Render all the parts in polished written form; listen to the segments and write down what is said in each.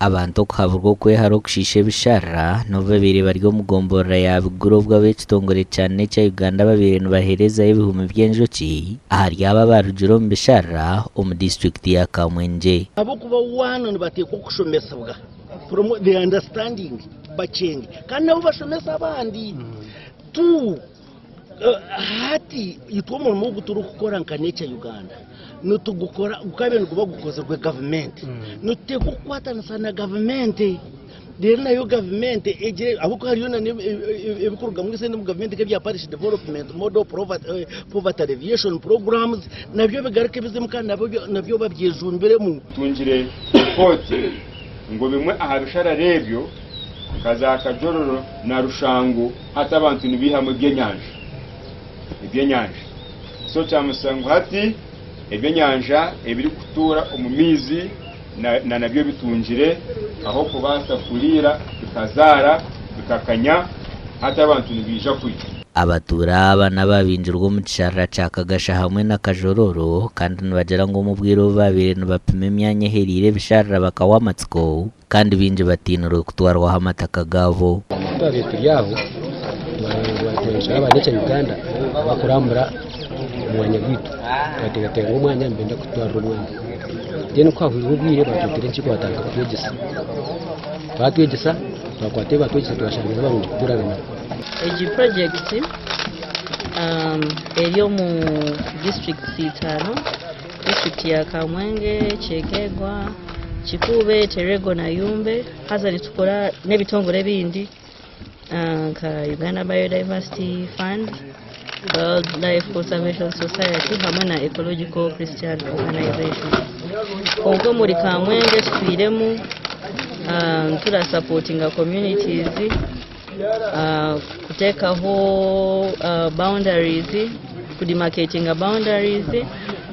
abantu kuhavurwa kweharo kushishe bishara no babiri bari mugombora ya bigurubwa bekitongore cyane cya Uganda babiri bahereza ibihumi by'enjoki ahari aba barujuro mbishara mu district ya Kamwenje abo kuba wana batekwa kushomesabwa from the understanding bacenge kandi nabo bashomesa abandi tu hati yitwa mu guturu gukora nkanecha Uganda nutugukora ukabene kuba gukoze kwa government nute kukwatana sana government rero nayo government ejere abuko hariyo na ibikorwa mu gisende mu government ke bya parish development model poverty alleviation programs nabyo bigaruke bizimuka nabyo babyejumbere mu tungire report ngo bimwe ahabishara rebyo kazaka jororo na rushango hata abantu nibihamwe by'enyanja so cyamusango hati ebyenyanja ebiri kutura umumizi na nabyo bitungire aho kubasa kurira bikazara bikakanya hata abantu nibija kwita abatura abana babinjirwa mu cyarra cyakagasha hamwe n'akajororo kandi nibagera ngo mubwiro babiri nibapima imyanya herire bisharra bakawamatsiko kandi binje batinura kutwarwa hamataka gabo babiri yaho bateje abanece Uganda bakurambura umwanya gwitu bategatega umwanya mbenda kutwarwa umwanya deni kwahurira ubwire batutire nchiko batanga batwegesa bakwate batwegesa twashanga abantu kuragana Eji project eriyo mu district 5 district ya Kamwenge, Chekegwa, Chikube, Terego na Yumbe haza nitukora n'ebitongore bindi ka Uganda Biodiversity Fund, Wildlife Conservation Society hamwe na Ecological Christian Organization. Kongo muri Kamwenge twiremu tura supporting communities kutekaho boundaries kudemarcating boundaries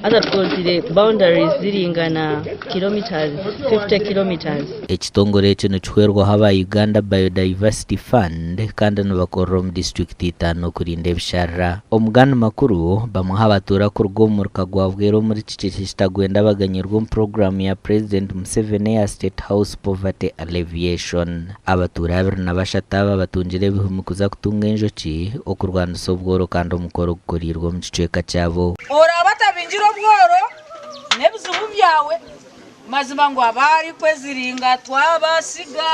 hata tukozire boundaries ziringana kilometers 50 kilometers ekitongore cyo nchwerwa haba Uganda Biodiversity Fund kandi n'abakoro mu district 5 kurinde bishara omuganda makuru bamuha abatura kurwomurka gwabwero muri kitagwenda baganyirwa mu program ya President Museveni ya State House Poverty Alleviation abatura abiri nabashata batunjire bihumukuza kutunga enjoki okurwanda sobworo kandi omukoro gukorirwa mu ciceka cyabo ora batabinjira obworo nebizubu byawe mazima ngo abari kweziringa twabasiga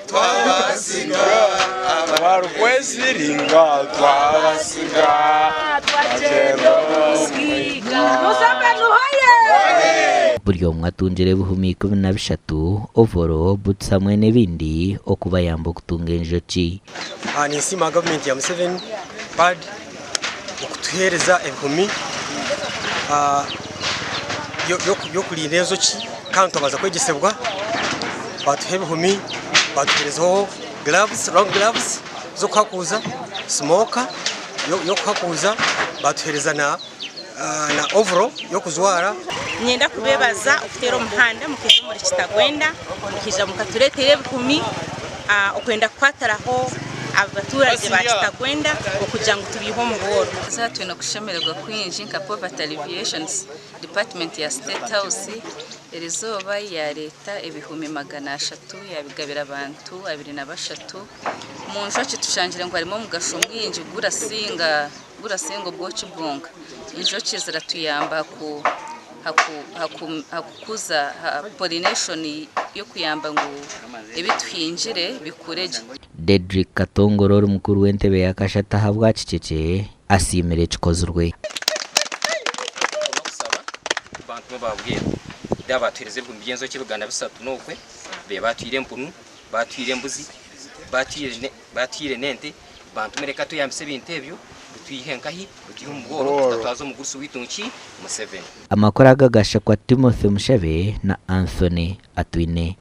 twabasiga abari kweziringa twabasiga twagenda musiga musambe nuhaye buryo mwatunjire buhumi 13 ovoro butsamwe nebindi okuba yambo kutunga enjoki ani sima government ya Museveni bad okutuhereza ebihumi yo kulinda enjoki kandi tubaza kwegesebwa batuhe ibihumi batuherezaho gloves long gloves zo kuhakuza smoker yo kuhakuza batuhereza na overall yo kuzwara nyenda kubebaza okutera omuhanda mukiza muri kitagwenda mukija mukaturetere ibihumi okwenda kwataraho abaturage ba kitagwenda okugira ngo tubiho mu bworo zatwe no kushemererwa kwinji nka Poverty Alleviation Department ya State House erizoba ya leta ibihumi 300 yabigabira abantu 23 mu njoki tushangira ngo harimo mugasho mwinji gurasinga bwo kibonga injoki ziratuyamba ku hakukuza pollination yo kuyamba ngo ibitwinjire bikureje Dedrick Katongororo mukuru w'entebe ya Kashata habwa cicece asimere cikozurwe bantu babwiye dabatireze bumbiyenzo cy'Uganda bisatu nokwe be batwire mpunu batwire mbuzi batwire nente bantu mereka to yamse bintebyo twihenkahi utihumugoro tatazo mugusu witunchi Museveni amakora gagasha kwa Timothy Mushebe na Anthony Atwine.